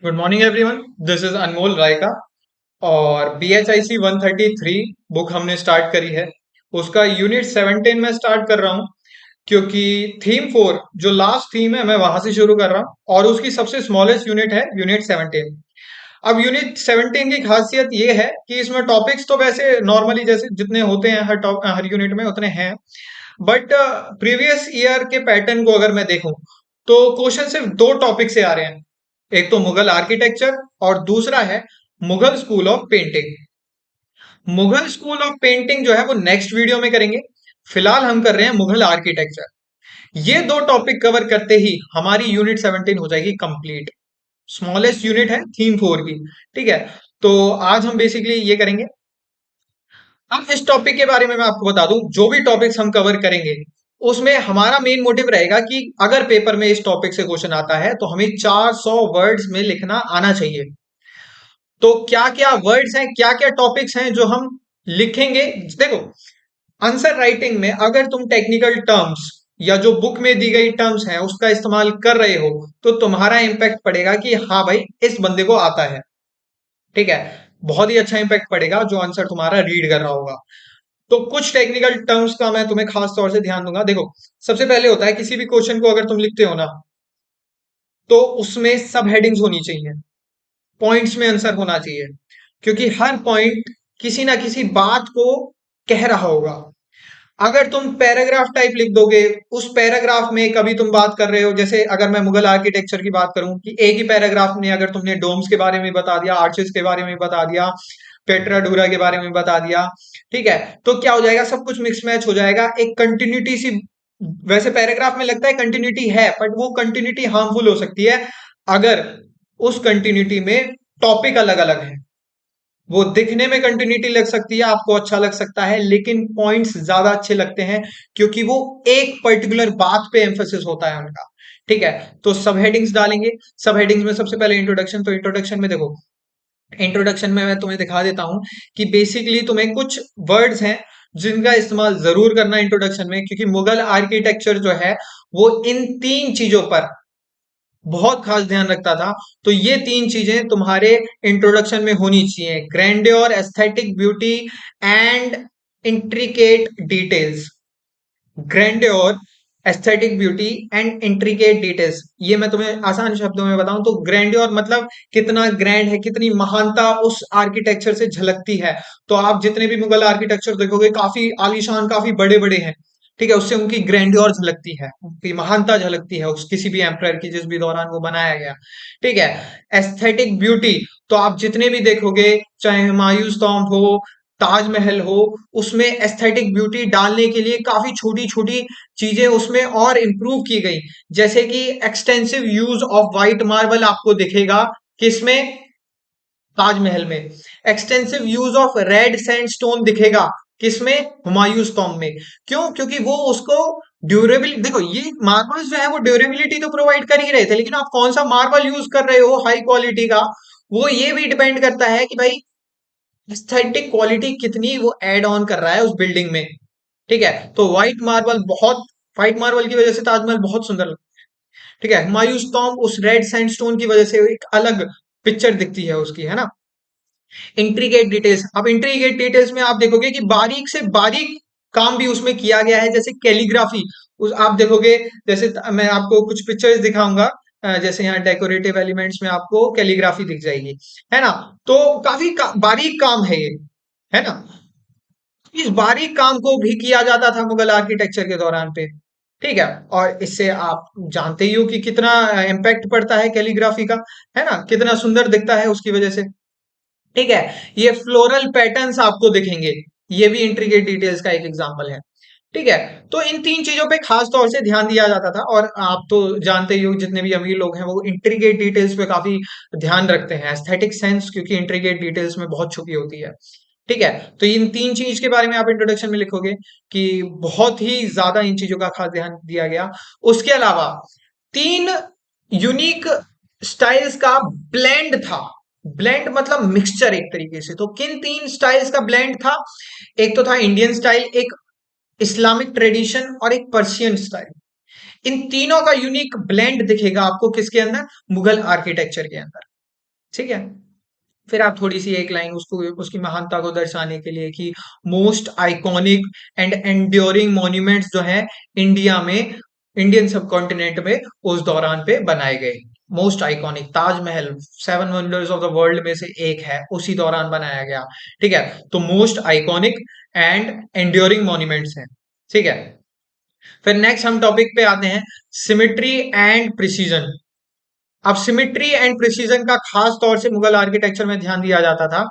Good morning everyone. This is Anmol Rayka. और B H I C 133 book हमने start करी है। उसका यूनिट 17 में स्टार्ट कर रहा हूँ, क्योंकि थीम 4 जो लास्ट थीम है मैं वहां से शुरू कर रहा हूँ, और उसकी सबसे स्मॉलेस्ट यूनिट है यूनिट 17। अब यूनिट 17 की खासियत ये है कि इसमें टॉपिक्स तो वैसे नॉर्मली जैसे जितने होते हैं हर यूनिट में उतने हैं, बट प्रीवियस ईयर के पैटर्न को अगर मैं देखूं तो क्वेश्चन सिर्फ दो टॉपिक से आ रहे हैं। एक तो मुगल आर्किटेक्चर और दूसरा है Mughal school of painting. Mughal school of painting जो है वो नेक्स्ट वीडियो में करेंगे। फिलहाल हम कर रहे हैं मुगल आर्किटेक्चर। ये दो टॉपिक कवर करते ही हमारी यूनिट 17 हो जाएगी कंप्लीट। स्मॉलेस्ट यूनिट है थीम 4 की। ठीक है, तो आज हम बेसिकली ये करेंगे। अब इस टॉपिक के बारे में मैं आपको बता दूं, जो भी टॉपिक्स हम कवर करेंगे उसमें हमारा मेन मोटिव रहेगा कि अगर पेपर में इस टॉपिक से क्वेश्चन आता है तो हमें 400 वर्ड्स में लिखना आना चाहिए। तो क्या क्या वर्ड्स हैं, क्या क्या टॉपिक्स हैं जो हम लिखेंगे। देखो, आंसर राइटिंग में अगर तुम टेक्निकल टर्म्स या जो बुक में दी गई टर्म्स हैं उसका इस्तेमाल कर रहे हो तो तुम्हारा इंपैक्ट पड़ेगा कि हाँ भाई, इस बंदे को आता है। ठीक है, बहुत ही अच्छा इंपैक्ट पड़ेगा जो आंसर तुम्हारा रीड कर रहा होगा। तो कुछ टेक्निकल टर्म्स का मैं तुम्हें खास तौर से ध्यान दूंगा। देखो, सबसे पहले होता है किसी भी क्वेश्चन को अगर तुम लिखते हो ना, तो उसमें सब हेडिंग्स होनी चाहिए, पॉइंट्स में आंसर होना चाहिए, क्योंकि हर पॉइंट किसी ना किसी बात को कह रहा होगा। अगर तुम पैराग्राफ टाइप लिख दोगे, उस पैराग्राफ में कभी तुम बात कर रहे हो, जैसे अगर मैं मुगल आर्किटेक्चर की बात करूं कि एक ही पैराग्राफ में अगर तुमने डोम्स के बारे में बता दिया, आर्चेस के बारे में बता दिया, पेट्राडूरा के बारे में बता दिया, ठीक है, तो क्या हो जाएगा, सब कुछ मिक्स मैच हो जाएगा, एक कंटिन्यूटी सी। वैसे पैराग्राफ में लगता है कंटिन्यूटी है, बट वो कंटिन्यूटी हार्मफुल हो सकती है अगर उस कंटिन्यूटी में टॉपिक अलग अलग है। वो दिखने में कंटिन्यूटी लग सकती है, आपको अच्छा लग सकता है, लेकिन पॉइंट्स ज्यादा अच्छे लगते हैं क्योंकि वो एक पर्टिकुलर बात पे एम्फोसिस होता है उनका। ठीक है, तो सब हेडिंग्स डालेंगे। सब हेडिंग्स में सबसे पहले इंट्रोडक्शन। तो इंट्रोडक्शन में देखो, इंट्रोडक्शन में मैं तुम्हें दिखा देता हूं कि बेसिकली तुम्हें कुछ वर्ड्स हैं जिनका इस्तेमाल जरूर करना इंट्रोडक्शन में, क्योंकि मुगल आर्किटेक्चर जो है वो इन तीन चीजों पर बहुत खास ध्यान रखता था। तो ये तीन चीजें तुम्हारे इंट्रोडक्शन में होनी चाहिए: grandeur, aesthetic beauty and intricate details. Grandeur, aesthetic beauty and intricate details, ये मैं तुम्हें आसान शब्दों में बताऊं तो ग्रैंड्योर मतलब कितना ग्रैंड है, कितनी महानता उस आर्किटेक्चर से झलकती है। तो आप जितने भी मुगल आर्किटेक्चर देखोगे काफी आलीशान, काफी बड़े बड़े हैं। ठीक है, उससे उनकी ग्रैंड्योर झलकती है, उनकी महानता झलकती है उस किसी भी एम्परर की जिस भी दौरान वो बनाया गया। ठीक है, एस्थेटिक ब्यूटी, तो आप जितने भी देखोगे, चाहे हुमायूं टॉम्ब हो, ताजमहल हो, उसमें एस्थेटिक ब्यूटी डालने के लिए काफी छोटी छोटी चीजें उसमें और इंप्रूव की गई। जैसे कि extensive use of white marble आपको दिखेगा किसमें, ताजमहल में। Extensive use of red sandstone दिखेगा किसमें, हुमायूं टॉम्ब में। क्यों? क्योंकि वो उसको ड्यूरेबिल, देखो ये मार्बल्स जो है वो ड्यूरेबिलिटी तो प्रोवाइड कर ही रहे थे, लेकिन आप कौन सा मार्बल यूज कर रहे हो हाई क्वालिटी का, वो ये भी डिपेंड करता है कि भाई एस्थेटिक क्वालिटी कितनी वो एड ऑन कर रहा है उस बिल्डिंग में। ठीक है, तो व्हाइट मार्बल की वजह से ताजमहल बहुत सुंदर लगता है। ठीक है, हुमायूं टॉम्ब उस रेड सैंडस्टोन की वजह से एक अलग पिक्चर दिखती है उसकी, है ना। इंट्रीगेट डिटेल्स, अब इंट्रीगेट डिटेल्स में आप देखोगे कि बारीक से बारीक काम भी उसमें किया गया है, जैसे कैलीग्राफी। उस आप देखोगे, जैसे मैं आपको कुछ पिक्चर्स दिखाऊंगा, जैसे यहाँ डेकोरेटिव एलिमेंट्स में आपको कैलीग्राफी दिख जाएगी, है ना। तो काफी बारीक काम है ये, है ना। इस बारीक काम को भी किया जाता था मुगल आर्किटेक्चर के दौरान पे। ठीक है, और इससे आप जानते ही हो कि कितना इम्पैक्ट पड़ता है कैलीग्राफी का, है ना, कितना सुंदर दिखता है उसकी वजह से। ठीक है, ये फ्लोरल पैटर्न्स आपको दिखेंगे, ये भी इंट्रिकेट डिटेल्स का एक एग्जांपल है। ठीक है, तो इन तीन चीजों पे खास तौर से ध्यान दिया जाता था, और आप तो जानते ही हो जितने भी अमीर लोग हैं वो इंट्रिकेट डिटेल्स पे काफी ध्यान रखते हैं, एस्थेटिक सेंस, क्योंकि इंट्रिकेट डिटेल्स में बहुत छुपी होती है। ठीक है, तो इन तीन चीज के बारे में आप इंट्रोडक्शन में लिखोगे कि बहुत ही ज्यादा इन चीजों का खास ध्यान दिया गया। उसके अलावा तीन यूनिक स्टाइल्स का ब्लेंड था। ब्लेंड मतलब मिक्सचर एक तरीके से। तो किन तीन स्टाइल्स का ब्लेंड था? एक तो था इंडियन स्टाइल, एक इस्लामिक ट्रेडिशन और एक पर्शियन स्टाइल। इन तीनों का यूनिक ब्लेंड दिखेगा आपको किसके अंदर, मुगल आर्किटेक्चर के अंदर। ठीक है। फिर आप थोड़ी सी एक लाइन उसको उसकी महानता को दर्शाने के लिए कि most iconic and enduring monuments जो है इंडिया में, इंडियन सब कॉन्टिनेंट में उस दौरान पे बनाए गए। Most iconic Taj Mahal 7 wonders of the world में से एक है, उसी दौरान बनाया गया। ठीक है, तो most iconic and enduring monuments हैं। ठीक है, फिर नेक्स्ट हम टॉपिक पे आते हैं, सिमिट्री एंड प्रिसीजन। अब सिमिट्री एंड प्रिसीजन का खास तौर से मुगल आर्किटेक्चर में ध्यान दिया जाता था।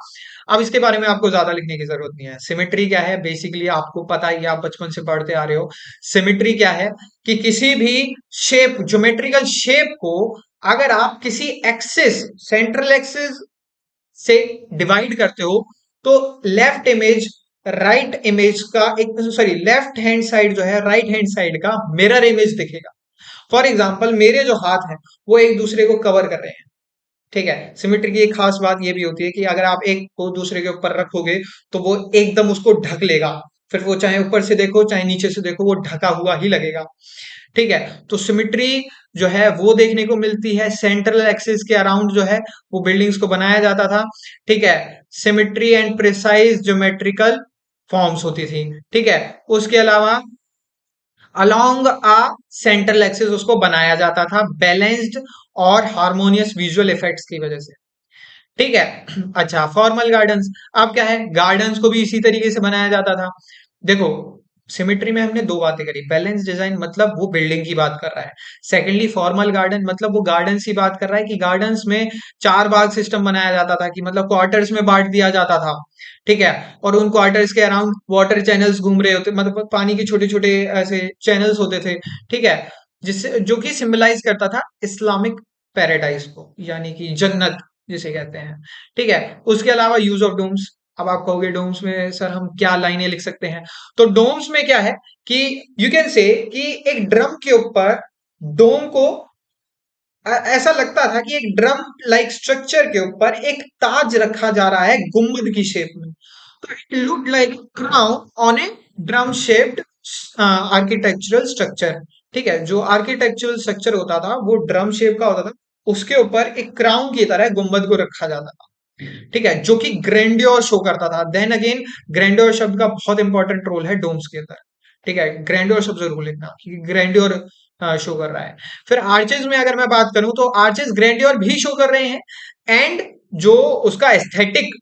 अब इसके बारे में आपको ज्यादा लिखने की जरूरत नहीं है। सिमिट्री क्या है, बेसिकली आपको पता ही है, आप बचपन से पढ़ते आ रहे हो। सिमिट्री क्या है कि किसी भी शेप, ज्योमेट्रिकल शेप को अगर आप किसी एक्सिस, सेंट्रल एक्सिस से डिवाइड करते हो, तो लेफ्ट इमेज राइट इमेज का एक, सॉरी, लेफ्ट हैंड साइड जो है राइट हैंड साइड का मिरर इमेज दिखेगा। फॉर एग्जाम्पल मेरे जो हाथ हैं वो एक दूसरे को कवर कर रहे हैं। ठीक है, सिमेट्री की एक खास बात ये भी होती है कि अगर आप एक को दूसरे के ऊपर रखोगे तो वो एकदम उसको ढक लेगा। फिर वो चाहे ऊपर से देखो चाहे नीचे से देखो, वो ढका हुआ ही लगेगा। ठीक है, तो सिमेट्री जो है वो देखने को मिलती है सेंट्रल एक्सिस के अराउंड जो है वो बिल्डिंग्स को बनाया जाता था। ठीक है, symmetry and precise geometrical forms होती थी। ठीक है, उसके अलावा अलोंग अ सेंट्रल एक्सिस उसको बनाया जाता था बैलेंस्ड और हार्मोनियस विजुअल इफेक्ट्स की वजह से। ठीक है। अच्छा, फॉर्मल गार्डन्स, अब क्या है, गार्डन्स को भी इसी तरीके से बनाया जाता था। देखो, सिमेट्री में हमने दो बातें करी, बैलेंस डिजाइन मतलब वो बिल्डिंग की बात कर रहा है। सेकेंडली फॉर्मल गार्डन मतलब वो गार्डन्स की बात कर रहा है कि गार्डन्स में चार बाग सिस्टम बनाया जाता था, कि मतलब क्वार्टर्स में बांट दिया जाता था। ठीक है, और उन क्वार्टर्स के अराउंड वाटर चैनल्स घूम रहे होते, मतलब पानी के छोटे छोटे ऐसे चैनल्स होते थे। ठीक है, जिससे जो कि सिंबलाइज करता था इस्लामिक पैराडाइज को, यानी कि जन्नत जिसे कहते हैं। ठीक है, उसके अलावा यूज ऑफ डोम्स। अब आप कहोगे डोम्स में सर हम क्या लाइनें लिख सकते हैं, तो डोम्स में क्या है कि यू कैन से कि एक ड्रम के ऊपर डोम को ऐसा लगता था कि एक ड्रम लाइक स्ट्रक्चर के ऊपर एक ताज रखा जा रहा है गुम्बद की शेप में। तो it look like crown on A drum shaped architectural structure. ठीक है, जो आर्किटेक्चरल स्ट्रक्चर होता था वो ड्रम शेप का होता था, उसके ऊपर एक क्राउन की तरह गुम्बद को रखा जाता था। ठीक है, जो कि ग्रैंडियोर शो करता था। देन अगेन, ग्रैंडियोर शब्द का बहुत इंपॉर्टेंट रोल है डोम्स के अंदर। ठीक है, ग्रैंडियोर शब्द जरूर लिखना क्योंकि ग्रैंडियोर शो कर रहा है। फिर आर्चेज में अगर मैं बात करूं तो आर्चेज ग्रैंडियोर भी शो कर रहे हैं, एंड जो उसका एस्थेटिक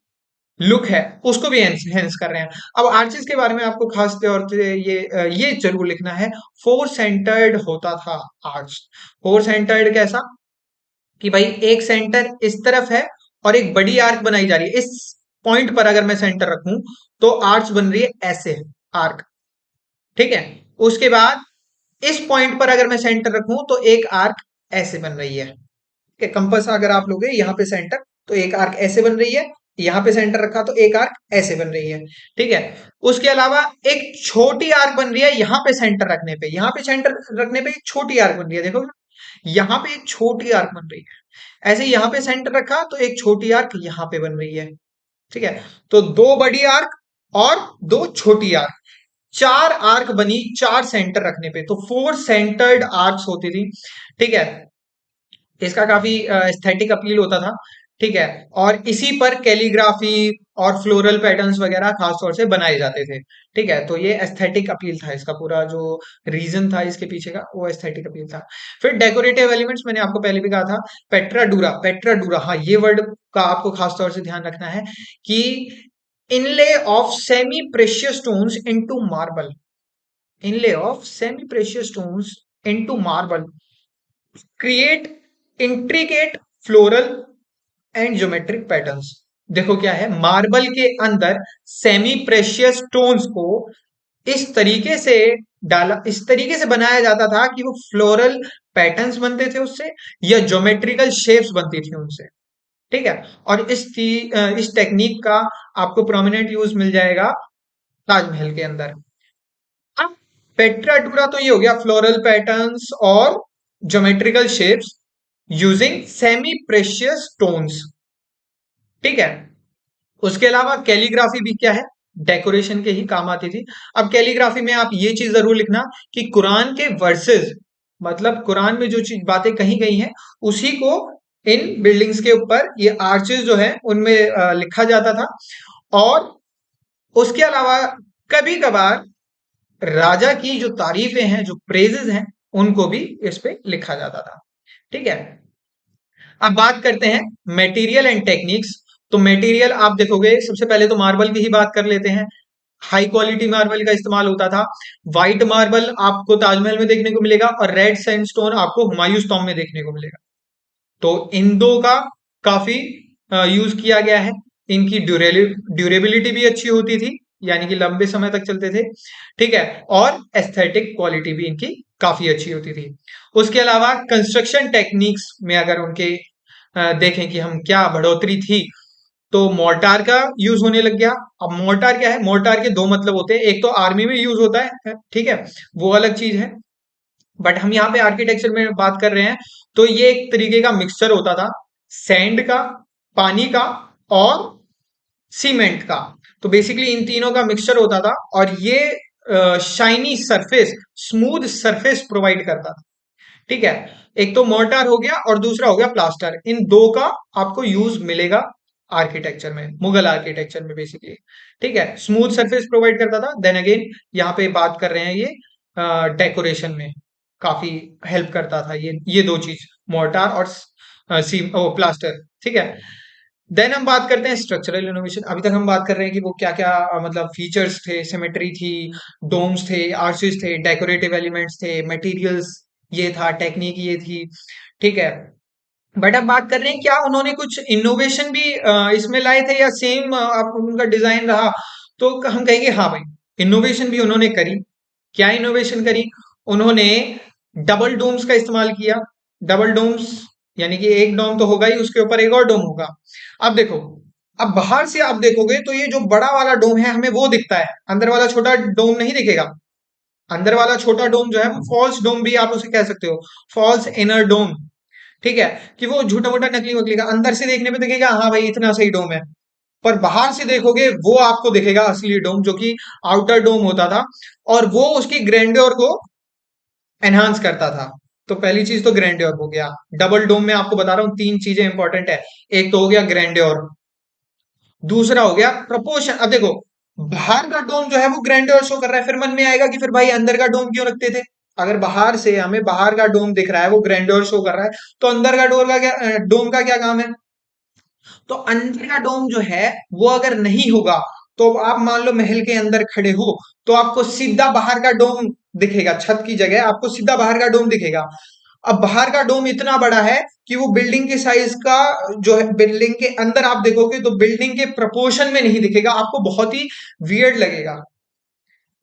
लुक है उसको भी एनहेंस कर रहे हैं। अब आर्चेस के बारे में आपको खास तौर से ये जरूर लिखना है, फोर सेंटर्ड होता था आर्च। फोर सेंटर्ड कैसा, कि भाई एक सेंटर इस तरफ है और एक बड़ी आर्क बनाई जा रही है, इस पॉइंट पर अगर मैं सेंटर रखूं तो आर्च बन रही है ऐसे, आर्क। ठीक है, उसके बाद इस पॉइंट पर अगर मैं सेंटर रखूं तो एक आर्क ऐसे बन रही है। ठीक है, कंपास अगर आप लोगे यहाँ पे सेंटर तो एक आर्क ऐसे बन रही है, यहाँ पे सेंटर रखा तो एक आर्क ऐसे बन रही है। ठीक है, उसके अलावा एक छोटी आर्क बन रही है यहाँ पे सेंटर रखने पे, यहाँ पे सेंटर रखने पे एक छोटी आर्क बन रही है, देखो यहाँ पे एक छोटी आर्क बन रही है। ऐसे यहाँ पे सेंटर रखा तो एक छोटी आर्क यहाँ पे बन रही है। ठीक है, तो दो बड़ी आर्क और दो छोटी आर्क, चार आर्क बनी चार सेंटर रखने पे, तो फोर सेंटर्ड आर्क्स होती थी। ठीक है, इसका काफी एस्थेटिक अपील होता था। ठीक है, और इसी पर कैलीग्राफी और फ्लोरल पैटर्न्स वगैरह खास तौर से बनाए जाते थे। ठीक है, तो ये एस्थेटिक अपील था, इसका पूरा जो रीजन था इसके पीछे का वो एस्थेटिक अपील था। फिर डेकोरेटिव एलिमेंट्स मैंने आपको पहले भी कहा था, पेट्राडूरा, पेट्राडूरा, हाँ ये वर्ड का आपको खास तौर से ध्यान रखना है कि inlay of semi precious stones into marble, inlay of semi precious stones into marble create intricate floral and geometric patterns. देखो क्या है, मार्बल के अंदर सेमी प्रेशियस स्टोन्स को इस तरीके से डाला, इस तरीके से बनाया जाता था कि वो फ्लोरल पैटर्न्स बनते थे उससे, या ज्योमेट्रिकल शेप्स बनती थी उनसे। ठीक है, और इस टेक्निक का आपको प्रोमिनेंट यूज मिल जाएगा ताजमहल के अंदर। अब पेट्राडूरा तो ये हो गया फ्लोरल पैटर्न्स और geometrical shapes using semi precious stones. ठीक है, उसके अलावा कैलीग्राफी भी क्या है, डेकोरेशन के ही काम आती थी। अब कैलीग्राफी में आप ये चीज जरूर लिखना कि कुरान के वर्सेस, मतलब कुरान में जो चीज बातें कही गई हैं उसी को इन बिल्डिंग्स के ऊपर ये आर्चेस जो है उनमें लिखा जाता था। और उसके अलावा कभी कभार राजा की जो तारीफें हैं, जो प्रेजेस हैं, उनको भी इस पे लिखा जाता था। ठीक है। अब बात करते हैं मटेरियल एंड टेक्निक्स। तो मटेरियल आप देखोगे, सबसे पहले तो मार्बल की ही बात कर लेते हैं। हाई क्वालिटी मार्बल का इस्तेमाल होता था। व्हाइट मार्बल आपको ताजमहल में देखने को मिलेगा और रेड सैंडस्टोन आपको हुमायूं टॉम्ब में देखने को मिलेगा। तो इन दो का काफी यूज किया गया है। इनकी ड्यूरेबिलिटी भी अच्छी होती थी, यानी कि लंबे समय तक चलते थे। ठीक है। और एस्थेटिक क्वालिटी भी इनकी काफी अच्छी होती थी। उसके अलावा कंस्ट्रक्शन टेक्निक्स में अगर उनके देखें कि हम क्या बढ़ोतरी थी, तो मोर्टार का यूज होने लग गया। अब मोर्टार क्या है? मोर्टार के दो मतलब होते हैं, एक तो आर्मी में यूज होता है, ठीक है, वो अलग चीज है। बट हम यहाँ पे आर्किटेक्चर में बात कर रहे हैं, तो ये एक तरीके का मिक्सचर होता था सैंड का, पानी का और सीमेंट का। तो बेसिकली इन तीनों का मिक्सचर होता था और ये shiny surface, smooth surface provide करता था। ठीक है। एक तो मोर्टार हो गया और दूसरा हो गया प्लास्टर। इन दो का आपको यूज मिलेगा आर्किटेक्चर में, मुगल आर्किटेक्चर में बेसिकली। ठीक है। स्मूथ सरफेस प्रोवाइड करता था। देन अगेन यहाँ पे बात कर रहे हैं ये डेकोरेशन में काफी हेल्प करता था ये दो चीज, मोर्टार और सीम ओ प्लास्टर। ठीक है। देन हम बात करते हैं स्ट्रक्चरल इनोवेशन। अभी तक हम बात कर रहे हैं कि वो क्या क्या मतलब फीचर्स थे, सिमेट्री थी, डोम्स थे, आर्चेस थे, डेकोरेटिव एलिमेंट्स थे, मटेरियल्स ये था, टेक्निक ये थी। ठीक है। बट अब बात कर रहे हैं क्या उन्होंने कुछ इनोवेशन भी इसमें लाए थे या सेम उनका डिजाइन रहा? तो हम कहेंगे हाँ भाई, इनोवेशन भी उन्होंने करी। क्या इनोवेशन करी? उन्होंने डबल डोम्स का इस्तेमाल किया। डबल डोम्स यानी कि एक डोम तो होगा ही, उसके ऊपर एक और डोम होगा। अब देखो, अब बाहर से आप देखोगे तो ये जो बड़ा वाला डोम है हमें वो दिखता है, अंदर वाला छोटा डोम नहीं दिखेगा। अंदर वाला छोटा डोम जो है वो फॉल्स डोम भी आप उसे कह सकते हो, फॉल्स इनर डोम। ठीक है। कि वो झूठा मोटा नकली वकली का, अंदर से देखने पे दिखेगा हाँ भाई इतना सही डोम है, पर बाहर से देखोगे वो आपको दिखेगा असली डोम, जो कि आउटर डोम होता था। और वो उसकी ग्रैंड्योर को एनहांस करता था। तो पहली चीज तो ग्रैंड्योर हो गया। डबल डोम में आपको बता रहा हूं तीन चीजें इंपॉर्टेंट है। एक तो हो गया ग्रैंड्योर, दूसरा हो गया प्रपोर्शन। अब देखो, बाहर का डोम जो है वो ग्रैंड्योर शो कर रहा है, फिर मन में आएगा कि फिर भाई अंदर का डोम क्यों रखते थे? अगर बाहर से हमें बाहर का डोम दिख रहा है, वो ग्रैंड्योर शो कर रहा है, तो अंदर का डोर का क्या, डोम का क्या काम है? तो अंदर का डोम जो है वो अगर नहीं होगा, तो आप मान लो महल के अंदर खड़े हो, तो आपको सीधा बाहर का डोम दिखेगा, छत की जगह आपको सीधा बाहर का डोम दिखेगा। अब बाहर का डोम इतना बड़ा है कि वो बिल्डिंग के साइज का जो है, बिल्डिंग के अंदर आप देखोगे तो बिल्डिंग के प्रपोर्शन में नहीं दिखेगा, आपको बहुत ही वियर्ड लगेगा।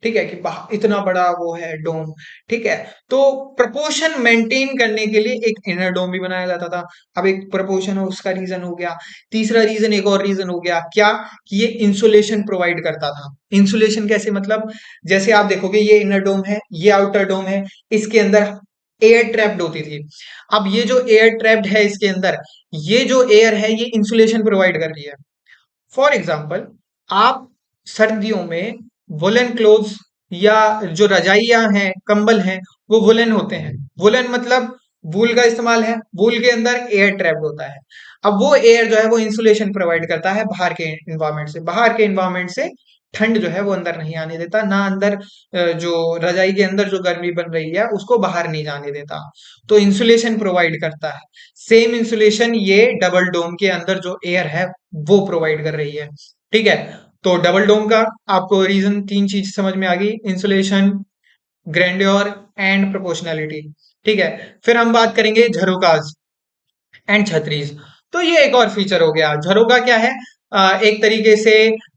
ठीक है, कि इतना बड़ा वो है डोम। ठीक है। तो प्रपोर्शन मेंटेन करने के लिए एक इनर डोम भी बनाया जाता था। अब एक प्रपोर्शन हो, उसका रीजन हो गया। तीसरा रीजन, एक और रीजन हो गया क्या, कि ये इंसुलेशन प्रोवाइड करता था। इंसुलेशन कैसे? मतलब जैसे आप देखोगे ये इनर डोम है, ये आउटर डोम है, इसके अंदर एयर ट्रैप्ड होती थी। अब ये जो एयर ट्रैप्ड है इसके अंदर, ये जो एयर है ये इंसुलेशन प्रोवाइड कर रही है। फॉर एग्जाम्पल, आप सर्दियों में वुलन क्लोथ्स या जो रजाइयां हैं, कंबल हैं, वो वुलन होते हैं। वुलन मतलब वूल का इस्तेमाल है, वूल के अंदर एयर ट्रैप्ड होता है। अब वो एयर जो है वो इंसुलेशन प्रोवाइड करता है बाहर के इन्वायरमेंट से। बाहर के इन्वायरमेंट से ठंड जो है वो अंदर नहीं आने देता, ना अंदर जो रजाई के अंदर जो गर्मी बन रही है उसको बाहर नहीं जाने देता। तो इंसुलेशन प्रोवाइड करता है। सेम इंसुलेशन ये डबल डोम के अंदर जो एयर है वो प्रोवाइड कर रही है। ठीक है। तो डबल डोम का आपको रीजन, तीन चीज समझ में आ गई, इंसुलेशन, ग्रैंड्योर एंड प्रोपोर्शनैलिटी। ठीक है। फिर हम बात करेंगे झरोकाज एंड छतरीज। तो ये एक और फीचर हो गया। झरोका क्या है? एक तरीके से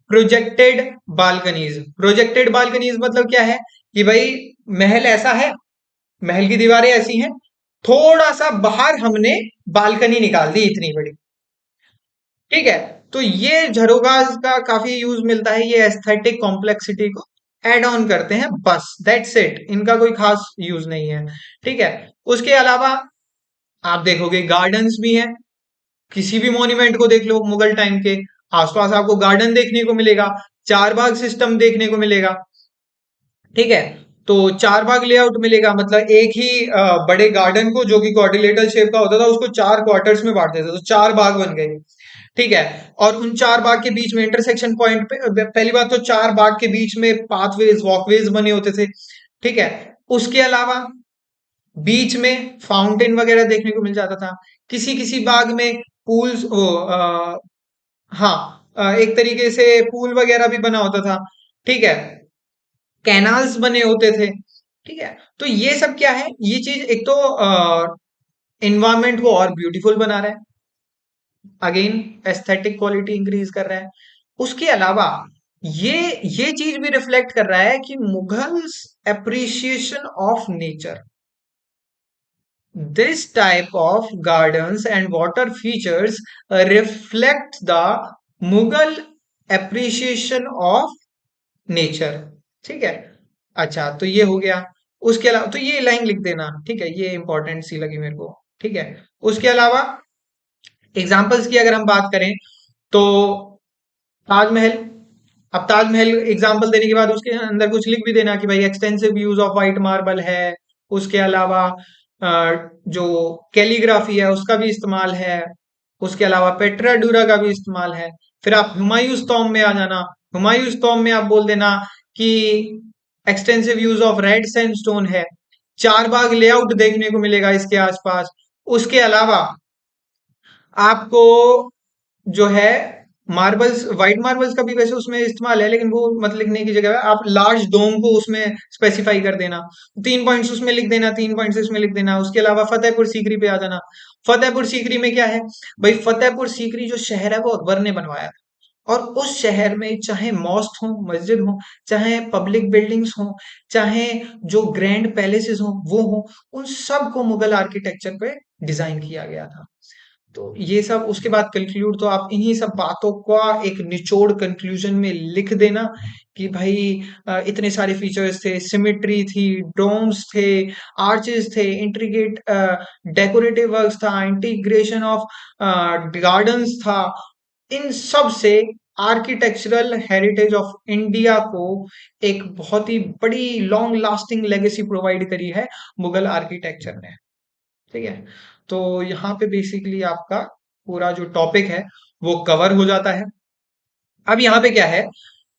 प्रोजेक्टेड बालकनीज। प्रोजेक्टेड बालकनीज मतलब क्या है? कि भाई महल ऐसा है, महल की दीवारें ऐसी हैं, थोड़ा सा बाहर हमने बालकनी निकाल दी इतनी बड़ी। ठीक है। तो ये झरोगाज का काफी यूज मिलता है, ये एस्थेटिक कॉम्प्लेक्सिटी को एड ऑन करते हैं, बस दैट्स इट, इनका कोई खास यूज नहीं है। ठीक है। उसके अलावा आप देखोगे गार्डन्स भी हैं। किसी भी मॉन्यूमेंट को देख लो मुगल टाइम के, आसपास आपको गार्डन देखने को मिलेगा, चार बाग सिस्टम देखने को मिलेगा। ठीक है। तो चार भाग लेआउट मिलेगा, मतलब एक ही बड़े गार्डन को जो कि क्वाड्रिलेटरल शेप का होता था उसको चार क्वार्टर्स में बांट देते थे, तो चार भाग बन गए। ठीक है। और उन चार बाग के बीच में इंटरसेक्शन पॉइंट पे पहली बात तो चार बाग के बीच में पाथवेज वॉकवेज बने होते थे। ठीक है। उसके अलावा बीच में फाउंटेन वगैरह देखने को मिल जाता था। किसी किसी बाग में पूल्स, हाँ, एक तरीके से पूल वगैरह भी बना होता था। ठीक है। कैनाल्स बने होते थे। ठीक है। तो ये सब क्या है, ये चीज एक तो एनवायरमेंट को और ब्यूटीफुल बना रहा है, अगेन एस्थेटिक क्वालिटी इंक्रीज कर रहा है। उसके अलावा ये ये चीज भी रिफ्लेक्ट कर रहा है कि Mughals appreciation of nature, this type of gardens and water features reflect the Mughal appreciation of nature. ठीक है। अच्छा, तो ये हो गया। उसके अलावा तो ये लाइन लिख देना, ठीक है, ये इंपॉर्टेंट सी लगी मेरे को। ठीक है। उसके अलावा एग्जाम्पल्स की अगर हम बात करें तो ताजमहल। अब ताजमहल एग्जाम्पल देने के बाद उसके अंदर कुछ लिख भी देना कि भाई extensive use of white marble है। उसके अलावा अ, जो कैलीग्राफी है उसका भी इस्तेमाल है। उसके अलावा पेट्राडूरा का भी इस्तेमाल है। फिर आप हुमायूंस टॉम्ब में आ जाना। हुमायूंस टॉम्ब में आप बोल देना कि extensive use of red sandstone है। चार बाग लेआउट देखने को मिलेगा इसके आसपास। उसके अलावा आपको जो है मार्बल्स, व्हाइट मार्बल्स का भी वैसे उसमें इस्तेमाल है, लेकिन वो मत लिखने की जगह आप लार्ज डोम को उसमें स्पेसिफाई कर देना। 3 पॉइंट्स उसमें लिख देना, 3 पॉइंट्स इसमें लिख देना। उसके अलावा फतेहपुर सीकरी पे आ जाना। फतेहपुर सीकरी में क्या है भाई, फतेहपुर सीकरी जो शहर है वो अकबर ने बनवाया था। और उस शहर में चाहे मॉस्क हो, मस्जिद हो, चाहे पब्लिक बिल्डिंग्स हो, चाहे जो ग्रैंड पैलेसेस हो वो हो, उन सब को मुगल आर्किटेक्चर पे डिजाइन किया गया था। तो ये सब उसके बाद कंक्लूड, तो आप इन्हीं सब बातों का एक निचोड़ कंक्लूजन में लिख देना कि भाई इतने सारे फीचर्स थे, सिमेट्री थी, डोम्स थे, आर्चेस थे, इंट्रिकेट डेकोरेटिव वर्क्स था, इंटीग्रेशन ऑफ गार्डन्स था। इन सब से आर्किटेक्चरल हेरिटेज ऑफ इंडिया को एक बहुत ही बड़ी लॉन्ग लास्टिंग लेगेसी प्रोवाइड करी है मुगल आर्किटेक्चर ने। ठीक है। तो यहाँ पे बेसिकली आपका पूरा जो टॉपिक है वो कवर हो जाता है। अब यहाँ पे क्या है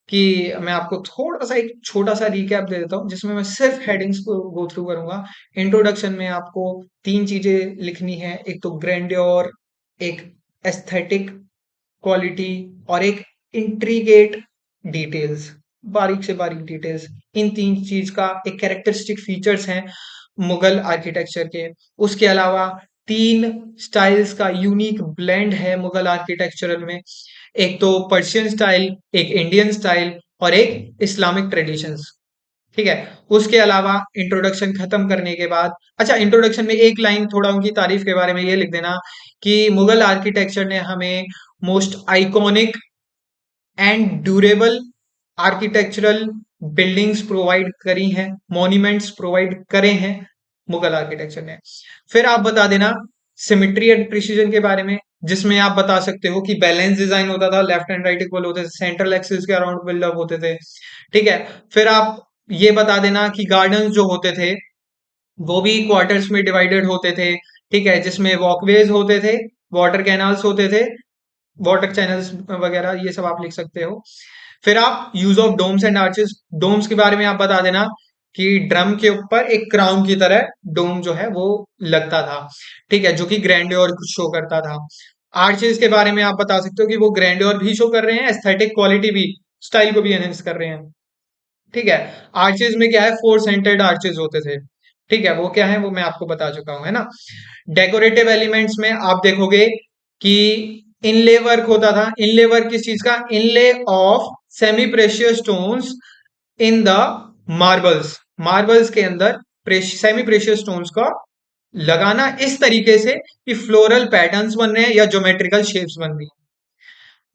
कि मैं आपको थोड़ा सा एक छोटा सा रिकैप दे देता हूँ जिसमें मैं सिर्फ हेडिंग्स को गो थ्रू करूंगा। इंट्रोडक्शन में आपको तीन चीजें लिखनी है, एक तो ग्रैंड्योर, एक एस्थेटिक क्वालिटी, और एक इंट्रीगेट डिटेल्स, बारीक से बारीक डिटेल्स। इन तीन चीज का एक कैरेक्टरिस्टिक फीचर्स हैं मुगल आर्किटेक्चर के। उसके अलावा तीन स्टाइल्स का यूनिक ब्लेंड है मुगल आर्किटेक्चरल में, एक तो पर्शियन स्टाइल, एक इंडियन स्टाइल, और एक इस्लामिक ट्रेडिशंस। ठीक है। उसके अलावा इंट्रोडक्शन खत्म करने के बाद, अच्छा, इंट्रोडक्शन में एक लाइन थोड़ा उनकी तारीफ के बारे में ये लिख देना कि मुगल आर्किटेक्चर ने हमें most iconic and durable architectural buildings provide करी हैं, मॉन्यूमेंट्स प्रोवाइड करे हैं मुगल आर्किटेक्चर ने। फिर आप बता देना सिमेट्री एंड प्रिसीजन के बारे में, जिसमें आप बता सकते हो कि बैलेंस डिजाइन होता था, लेफ्ट एंड राइट इक्वल होते थे, सेंट्रल एक्सिस के अराउंड बिल्डअप होते थे। ठीक है। फिर आप ये बता देना कि गार्डन जो होते थे वो भी क्वार्टर्स में डिवाइडेड होते थे। ठीक है, जिसमें वॉकवेज होते थे, वाटर कैनाल्स होते थे, वाटर चैनल्स वगैरह, ये सब आप लिख सकते हो। फिर आप use of domes and arches, domes के बारे में आप बता देना कि ड्रम के ऊपर एक क्राउन की तरह डोम जो है वो लगता था। ठीक है, जो कि ग्रैंड्योर शो करता था। आर्चेस के बारे में आप बता सकते हो कि वो ग्रैंड्योर भी शो कर रहे हैं, एस्थेटिक क्वालिटी भी, स्टाइल को भी एनहेंस कर रहे हैं। ठीक है। आर्चेज में क्या है, फोर सेंटर्ड आर्चेज होते थे। ठीक है, वो क्या है वो मैं आपको बता चुका हूं, है ना। डेकोरेटिव एलिमेंट्स में आप देखोगे कि इनले वर्क होता था। इनले वर्क किस चीज का, inlay of semi precious stones in the marbles, marbles के अंदर सेमी प्रेशियस स्टोन्स का लगाना इस तरीके से कि फ्लोरल पैटर्न्स बन रहे हैं या ज्योमेट्रिकल शेप्स बन रही हैं।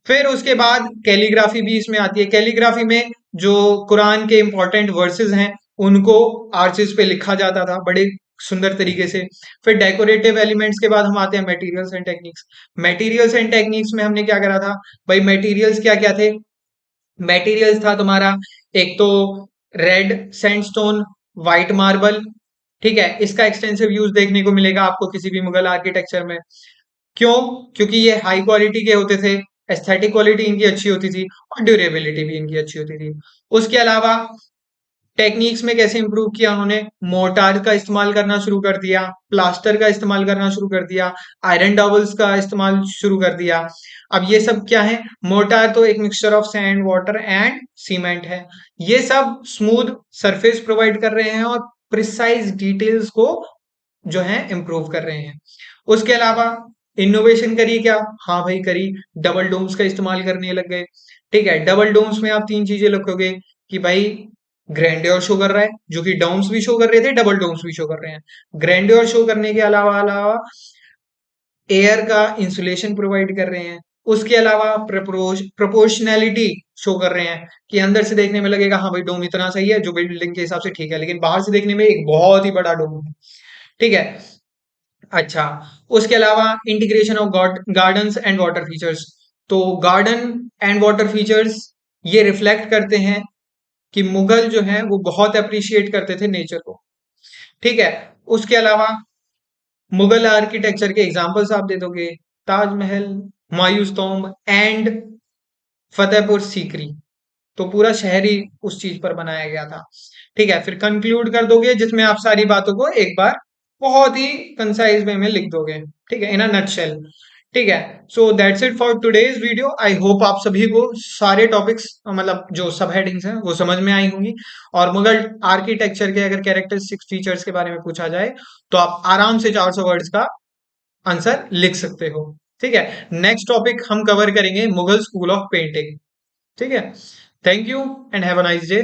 फिर उसके बाद कैलीग्राफी भी इसमें आती है। कैलीग्राफी में जो कुरान के इंपॉर्टेंट वर्सेस हैं उनको आर्चेस पे लिखा जाता था बड़े सुंदर तरीके से। फिर डेकोरेटिव एलिमेंट्स के बाद हम आते हैं materials and techniques. Materials and techniques में हमने क्या करा था भाई, मटेरियल्स क्या क्या थे। मटेरियल्स था तुम्हारा एक तो रेड सैंडस्टोन, व्हाइट मार्बल, ठीक है, इसका एक्सटेंसिव यूज देखने को मिलेगा आपको किसी भी मुगल आर्किटेक्चर में। क्यों? क्योंकि ये हाई क्वालिटी के होते थे, एस्थेटिक क्वालिटी इनकी अच्छी होती थी और ड्यूरेबिलिटी भी इनकी अच्छी होती थी। उसके अलावा टेक्निक्स में कैसे इंप्रूव किया उन्होंने, मोर्टार का इस्तेमाल करना शुरू कर दिया, प्लास्टर का इस्तेमाल करना शुरू कर दिया, आयरन डबल्स का इस्तेमाल शुरू कर दिया। अब ये सब क्या है, मोर्टार तो एक mixture of sand water and cement है। ये सब स्मूथ सरफेस प्रोवाइड कर रहे हैं और प्रिसाइज डिटेल्स को जो है इम्प्रूव कर रहे हैं। उसके अलावा इनोवेशन करी क्या? हाँ भाई करी, डबल डोम्स का इस्तेमाल करने लग गए। ठीक है, डबल डोम्स में आप तीन चीजें लिखोगे कि भाई ग्रैंड्योर शो कर रहा है, जो कि डोम्स भी शो कर रहे थे, डबल डोम्स भी शो कर रहे हैं। ग्रैंड्योर शो करने के अलावा अलावा एयर का इंसुलेशन प्रोवाइड कर रहे हैं। उसके अलावा प्रोपोर्शनैलिटी शो कर रहे हैं कि अंदर से देखने में लगेगा हाँ भाई डोम इतना सही है जो बिल्डिंग के हिसाब से ठीक है, लेकिन बाहर से देखने में एक बहुत ही बड़ा डोम है। ठीक है। अच्छा, उसके अलावा integration of gardens and water features. तो गार्डन एंड वाटर फीचर्स ये रिफ्लेक्ट करते हैं कि मुगल जो है वो बहुत अप्रिशिएट करते थे नेचर को। ठीक है। उसके अलावा मुगल आर्किटेक्चर के एग्जांपल्स आप दे दोगे, ताजमहल, हुमायूंस टॉम्ब एंड फतेहपुर सीकरी। तो पूरा शहर ही उस चीज पर बनाया गया था। ठीक है, फिर कंक्लूड कर दोगे जिसमें आप सारी बातों को एक बार बहुत ही कंसाइज वे में लिख दोगे। ठीक है, इन अ नटशेल। ठीक है, so that's it for today's video. I hope आप सभी को सारे टॉपिक्स मतलब जो सब हेडिंग्स हैं वो समझ में आई होंगी। और मुगल आर्किटेक्चर के अगर कैरेक्टरिस्टिक्स फीचर्स के बारे में पूछा जाए तो आप आराम से 400 वर्ड्स का आंसर लिख सकते हो। ठीक है, नेक्स्ट टॉपिक हम कवर करेंगे मुगल स्कूल ऑफ पेंटिंग। ठीक है, thank you and have a nice day.